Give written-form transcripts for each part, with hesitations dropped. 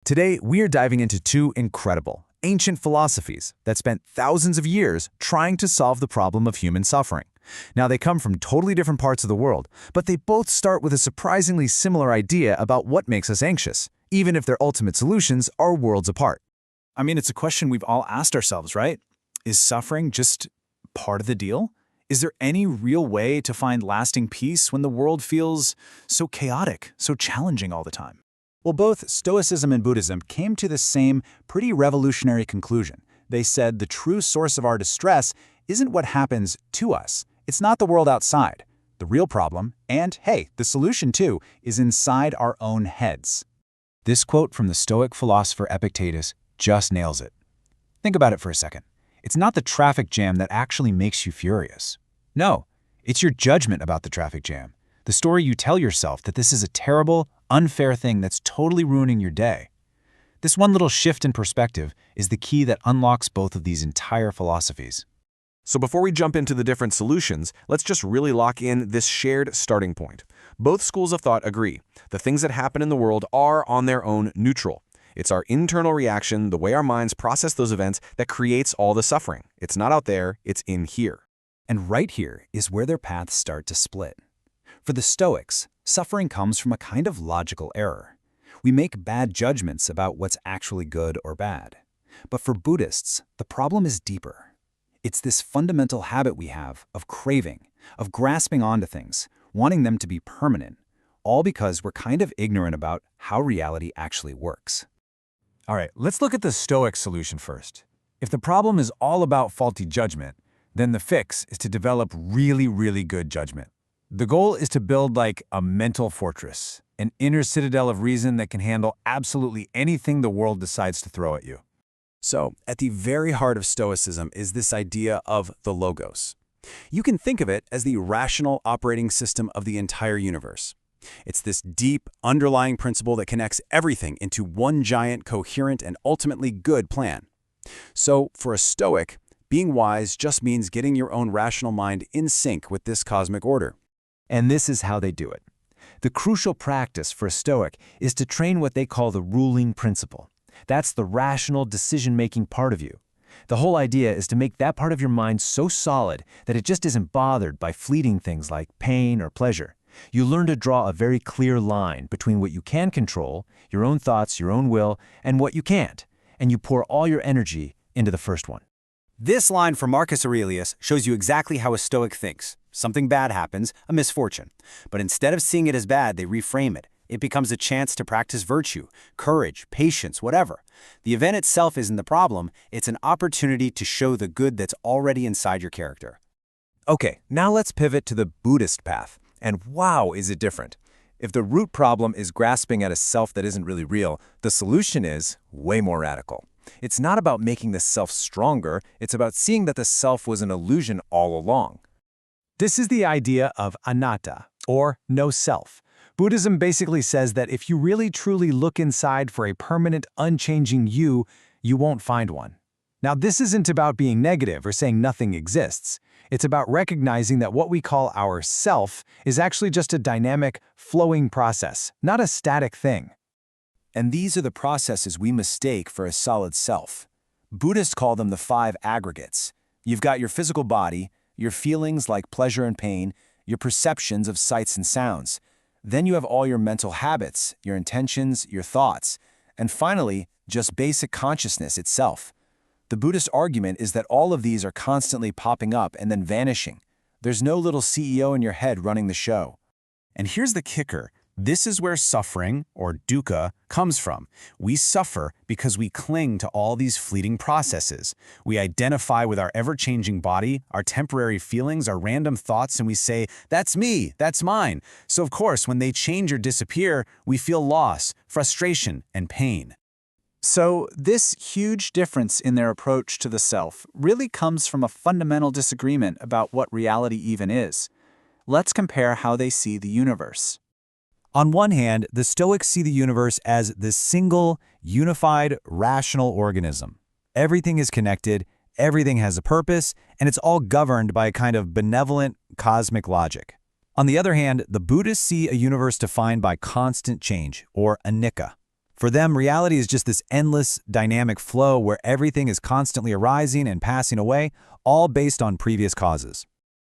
Today, we are diving into two incredible, ancient philosophies that spent thousands of years trying to solve the problem of human suffering. Now, they come from totally different parts of the world, but they both start with a surprisingly similar idea about what makes us anxious, even if their ultimate solutions are worlds apart. I mean, it's a question we've all asked ourselves, right? Is suffering just part of the deal? Is there any real way to find lasting peace when the world feels so chaotic, so challenging all the time? Well, both Stoicism and Buddhism came to the same pretty revolutionary conclusion. They said the true source of our distress isn't what happens to us. It's not the world outside. The real problem, and hey, the solution too, is inside our own heads. This quote from the Stoic philosopher Epictetus just nails it. Think about it for a second. It's not the traffic jam that actually makes you furious. No, it's your judgment about the traffic jam. The story you tell yourself that this is a terrible, unfair thing that's totally ruining your day. This one little shift in perspective is the key that unlocks both of these entire philosophies. So before we jump into the different solutions, let's just really lock in this shared starting point. Both schools of thought agree. The things that happen in the world are on their own neutral. It's our internal reaction, the way our minds process those events, that creates all the suffering. It's not out there, it's in here. And right here is where their paths start to split. For the Stoics, suffering comes from a kind of logical error. We make bad judgments about what's actually good or bad. But for Buddhists, the problem is deeper. It's this fundamental habit we have of craving, of grasping onto things, wanting them to be permanent, all because we're kind of ignorant about how reality actually works. All right, let's look at the Stoic solution first. If the problem is all about faulty judgment, then the fix is to develop really good judgment. The goal is to build like a mental fortress, an inner citadel of reason that can handle absolutely anything the world decides to throw at you. So, at the very heart of Stoicism is this idea of the logos. You can think of it as the rational operating system of the entire universe. It's this deep, underlying principle that connects everything into one giant, coherent, and ultimately good plan. So, for a Stoic, being wise just means getting your own rational mind in sync with this cosmic order. And this is how they do it. The crucial practice for a Stoic is to train what they call the ruling principle. That's the rational decision-making part of you. The whole idea is to make that part of your mind so solid that it just isn't bothered by fleeting things like pain or pleasure. You learn to draw a very clear line between what you can control, your own thoughts, your own will, and what you can't, and you pour all your energy into the first one. This line from Marcus Aurelius shows you exactly how a Stoic thinks. Something bad happens, a misfortune. But instead of seeing it as bad, they reframe it. It becomes a chance to practice virtue, courage, patience, whatever. The event itself isn't the problem, it's an opportunity to show the good that's already inside your character. Okay, now let's pivot to the Buddhist path. And wow, is it different. If the root problem is grasping at a self that isn't really real, the solution is way more radical. It's not about making the self stronger, it's about seeing that the self was an illusion all along. This is the idea of Anatta, or no self. Buddhism basically says that if you really truly look inside for a permanent, unchanging you won't find one. Now, this isn't about being negative or saying nothing exists. It's about recognizing that what we call our self is actually just a dynamic, flowing process, not a static thing. And these are the processes we mistake for a solid self. Buddhists call them the 5 aggregates. You've got your physical body, your feelings like pleasure and pain, your perceptions of sights and sounds. Then you have all your mental habits, your intentions, your thoughts, and finally, just basic consciousness itself. The Buddhist argument is that all of these are constantly popping up and then vanishing. There's no little CEO in your head running the show. And here's the kicker. This is where suffering, or dukkha, comes from. We suffer because we cling to all these fleeting processes. We identify with our ever-changing body, our temporary feelings, our random thoughts, and we say, that's me, that's mine. So of course, when they change or disappear, we feel loss, frustration, and pain. So this huge difference in their approach to the self really comes from a fundamental disagreement about what reality even is. Let's compare how they see the universe. On one hand, the Stoics see the universe as this single, unified, rational organism. Everything is connected, everything has a purpose, and it's all governed by a kind of benevolent, cosmic logic. On the other hand, the Buddhists see a universe defined by constant change, or anicca. For them, reality is just this endless, dynamic flow where everything is constantly arising and passing away, all based on previous causes.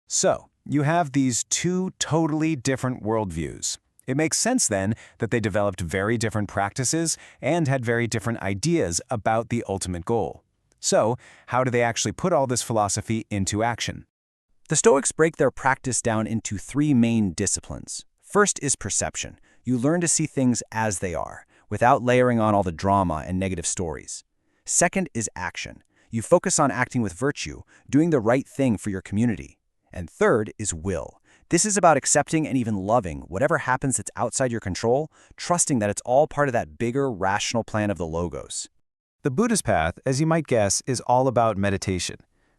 So, you have these two totally different worldviews. It makes sense then that they developed very different practices and had very different ideas about the ultimate goal. So, how do they actually put all this philosophy into action? The Stoics break their practice down into three main disciplines. First is perception. You learn to see things as they are, without layering on all the drama and negative stories. Second is action. You focus on acting with virtue, doing the right thing for your community. And third is will. This is about accepting and even loving whatever happens that's outside your control, trusting that it's all part of that bigger, rational plan of the logos. The Buddhist path, as you might guess, is all about meditation.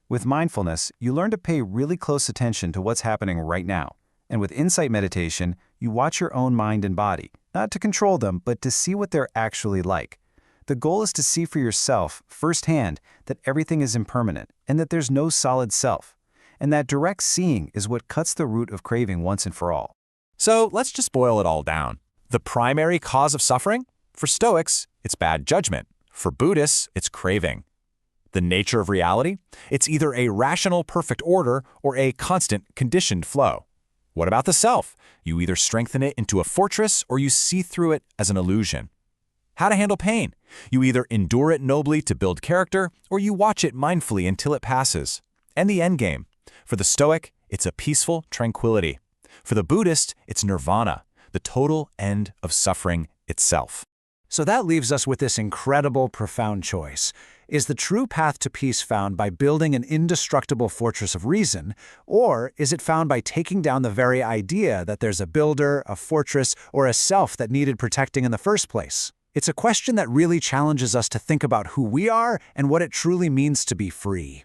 With mindfulness, you learn to pay really close attention to what's happening right now. And with insight meditation, you watch your own mind and body, not to control them, but to see what they're actually like. The goal is to see for yourself, firsthand, that everything is impermanent and that there's no solid self. And that direct seeing is what cuts the root of craving once and for all. So let's just boil it all down. The primary cause of suffering? For Stoics, it's bad judgment. For Buddhists, it's craving. The nature of reality? It's either a rational, perfect order or a constant, conditioned flow. What about the self? You either strengthen it into a fortress or you see through it as an illusion. How to handle pain? You either endure it nobly to build character or you watch it mindfully until it passes. And the end game? For the Stoic, it's a peaceful tranquility. For the Buddhist, it's nirvana, the total end of suffering itself. So that leaves us with this incredible, profound choice. Is the true path to peace found by building an indestructible fortress of reason, or is it found by taking down the very idea that there's a builder, a fortress, or a self that needed protecting in the first place? It's a question that really challenges us to think about who we are and what it truly means to be free.